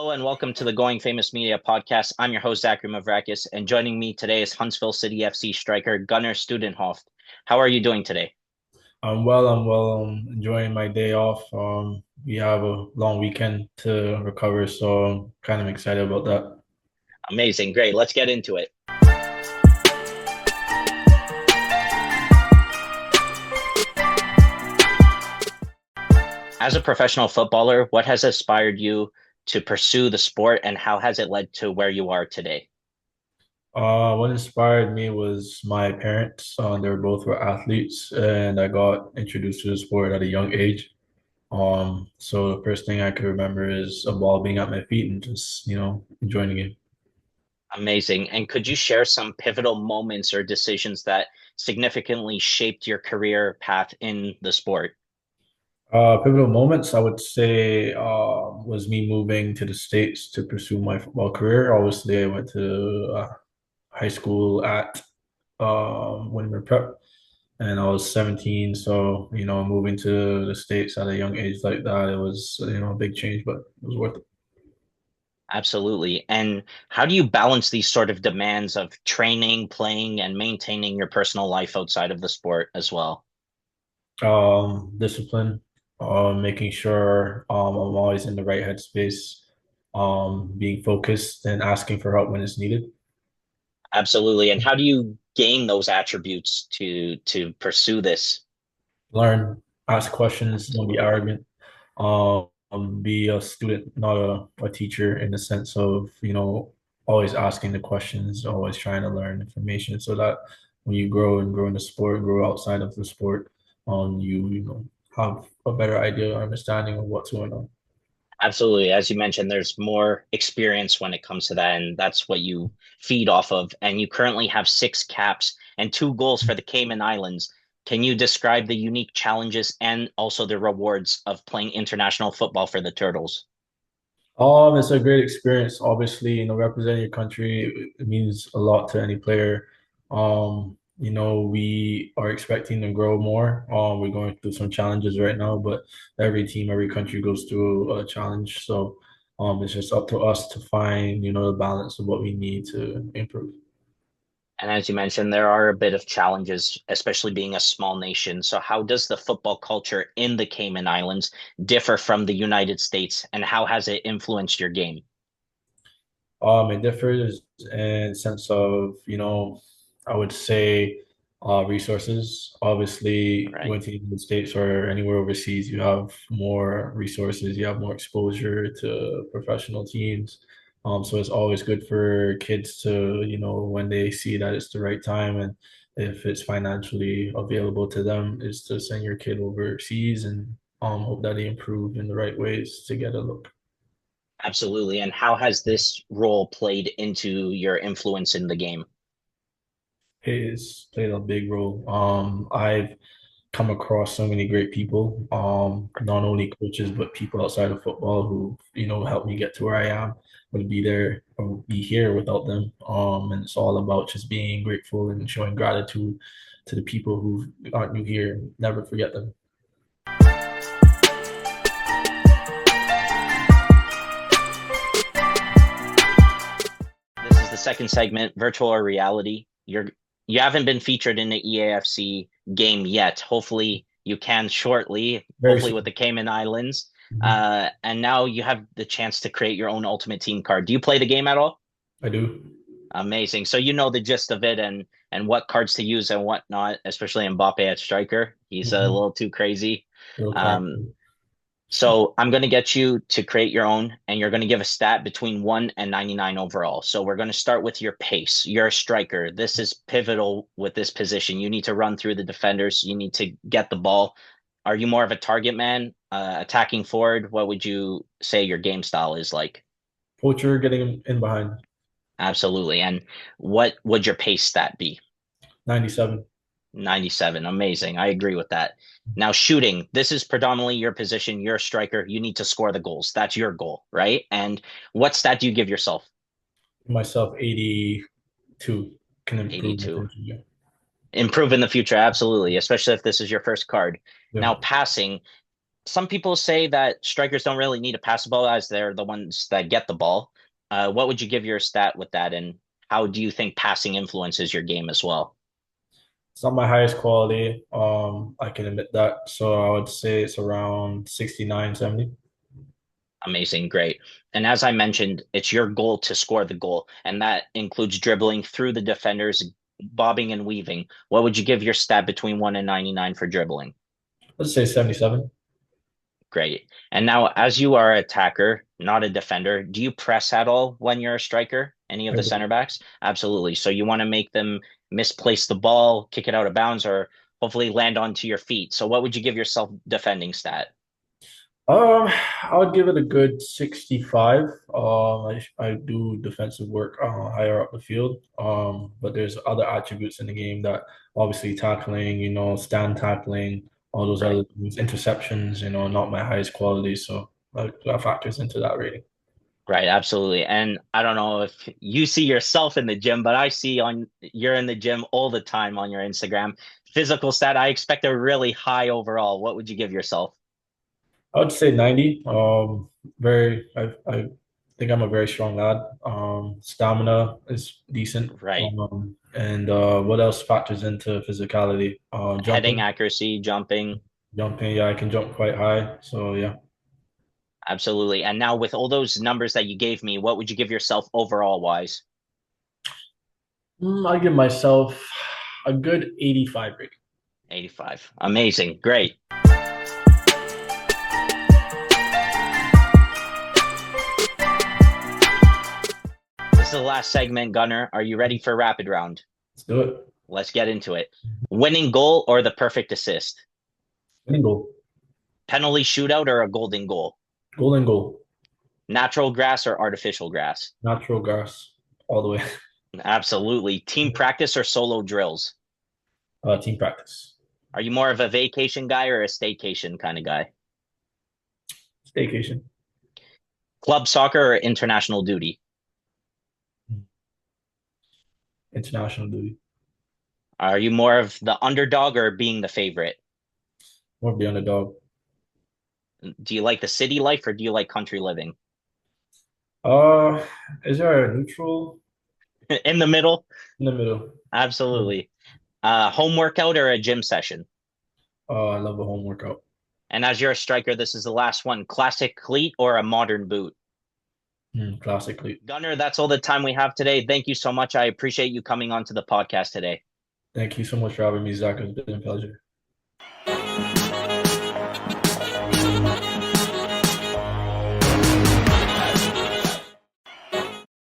Hello and welcome to the Going Famous Media podcast. I'm your host, Zachary Mavrakis, and joining me today is Huntsville City FC striker Gunnar Studenhofft. How are you doing today? I'm well. I'm enjoying my day off. We have a long weekend to recover, so I'm kind of excited about that. Amazing, great. Let's get into it. As a professional footballer, what has inspired you to pursue the sport and how has it led to where you are today? What inspired me was my parents. They were both were athletes, and I got introduced to the sport at a young age. So the first thing I could remember is a ball being at my feet and just, enjoying the game. Amazing. And could you share some pivotal moments or decisions that significantly shaped your career path in the sport? Pivotal moments, I would say, was me moving to the States to pursue my football career. Obviously, I went to high school at Winter Prep, and I was 17. So, moving to the States at a young age like that, it was, a big change, but it was worth it. Absolutely. And how do you balance these sort of demands of training, playing, and maintaining your personal life outside of the sport as well? Discipline, making sure I'm always in the right headspace, being focused and asking for help when it's needed. Absolutely. And how do you gain those attributes to pursue this? Learn, ask questions, don't be Absolutely. arrogant. Be a student, not a teacher in the sense of, always asking the questions, always trying to learn information so that when you grow and grow in the sport, grow outside of the sport, you have a better idea or understanding of what's going on. Absolutely. As you mentioned, there's more experience when it comes to that, and that's what you feed off of. And you currently have six caps and two goals for the Cayman Islands. Can you describe the unique challenges and also the rewards of playing international football for the Turtles? It's a great experience. Obviously, representing your country, it means a lot to any player. We are expecting to grow more. We're going through some challenges right now, but every team, every country goes through a challenge. So, it's just up to us to find, the balance of what we need to improve. And as you mentioned, there are a bit of challenges, especially being a small nation. So, how does the football culture in the Cayman Islands differ from the United States, and how has it influenced your game? It differs in sense of, I would say resources. Obviously, Right? going to the United States or anywhere overseas, you have more resources, you have more exposure to professional teams. So it's always good for kids to, when they see that it's the right time and if it's financially available to them, is to send your kid overseas and hope that they improve in the right ways to get a look. Absolutely. And how has this role played into your influence in the game? Has played a big role. I've come across so many great people, not only coaches but people outside of football who, helped me get to where I am. Would be there or be here without them. And it's all about just being grateful and showing gratitude to the people who aren't new here. Never forget them. This is the second segment, virtual or reality. You haven't been featured in the EAFC game yet. Hopefully, you can shortly. Very Hopefully, with the soon. Cayman Islands. Mhm. And now you have the chance to create your own ultimate team card. Do you play the game at all? I do. Amazing. So you know the gist of it and what cards to use and what not, especially Mbappe at striker. He's a Mhm. little too crazy. Little Um, character. so I'm going to get you to create your own, and you're going to give a stat between 1 and 99 overall. So we're going to start with your pace. You're a striker. This is pivotal with this position. You need to run through the defenders. You need to get the ball. Are you more of a target man, attacking forward? What would you say your game style is like? Poacher getting him in behind. Absolutely. And what would your pace stat be? 97. 97. Amazing. I agree with that. Now, shooting, this is predominantly your position. You're a striker. You need to score the goals. That's your goal, right? And what stat do you give yourself? Myself 82. Can improve the 82. future. Improve in the future, absolutely, especially if this is your first card. Yeah. Now, passing, some people say that strikers don't really need to pass the ball as they're the ones that get the ball. What would you give your stat with that, and how do you think passing influences your game as well? It's not my highest quality. I can admit that. So I would say it's around 69, 70. Amazing, great. And as I mentioned, it's your goal to score the goal, and that includes dribbling through the defenders, bobbing and weaving. What would you give your stat between 1 and 99 for dribbling? Let's say 77. Great. And now, as you are an attacker, not a defender, do you press at all when you're a striker? Any of I the do. center backs? Absolutely. So you want to make them misplace the ball, kick it out of bounds, or hopefully land onto your feet. So what would you give yourself defending stat? Um, I would give it a good 65. I do defensive work higher up the field. But there's other attributes in the game that obviously tackling, stand tackling, all those Right. other things, interceptions, not my highest quality. So that factors into that rating. Right, absolutely. And I don't know if you see yourself in the gym, but I see on you're in the gym all the time on your Instagram. Physical stat, I expect a really high overall. What would you give yourself? I would say 90. I think I'm a very strong lad. Stamina is decent. Right. And what else factors into physicality? Heading Jumping, accuracy, jumping. jumping. Yeah, I can jump quite high. So yeah. Absolutely. And now with all those numbers that you gave me, what would you give yourself overall wise? I give myself a good 85 rating. 85. Amazing. Great. This is the last segment, Gunnar. Are you ready for rapid round? Let's do it. Let's get into it. Winning goal or the perfect assist? Winning goal. Penalty shootout or a golden goal? Golden goal. Natural grass or artificial grass? Natural grass all the way. Absolutely. Team practice or solo drills? Team practice. Are you more of a vacation guy or a staycation kind of guy? Staycation. Club soccer or international duty? International duty. Are you more of the underdog or being the favorite? More be underdog. Do you like the city life or do you like country living? Uh, is there a neutral In the middle? in the middle? Absolutely. Home workout or a gym session? I love a home workout. And as you're a striker, this is the last one. Classic cleat or a modern boot? Classically. Gunnar, that's all the time we have today. Thank you so much. I appreciate you coming onto the podcast today. Thank you so much for having me, Zach. It's been a pleasure.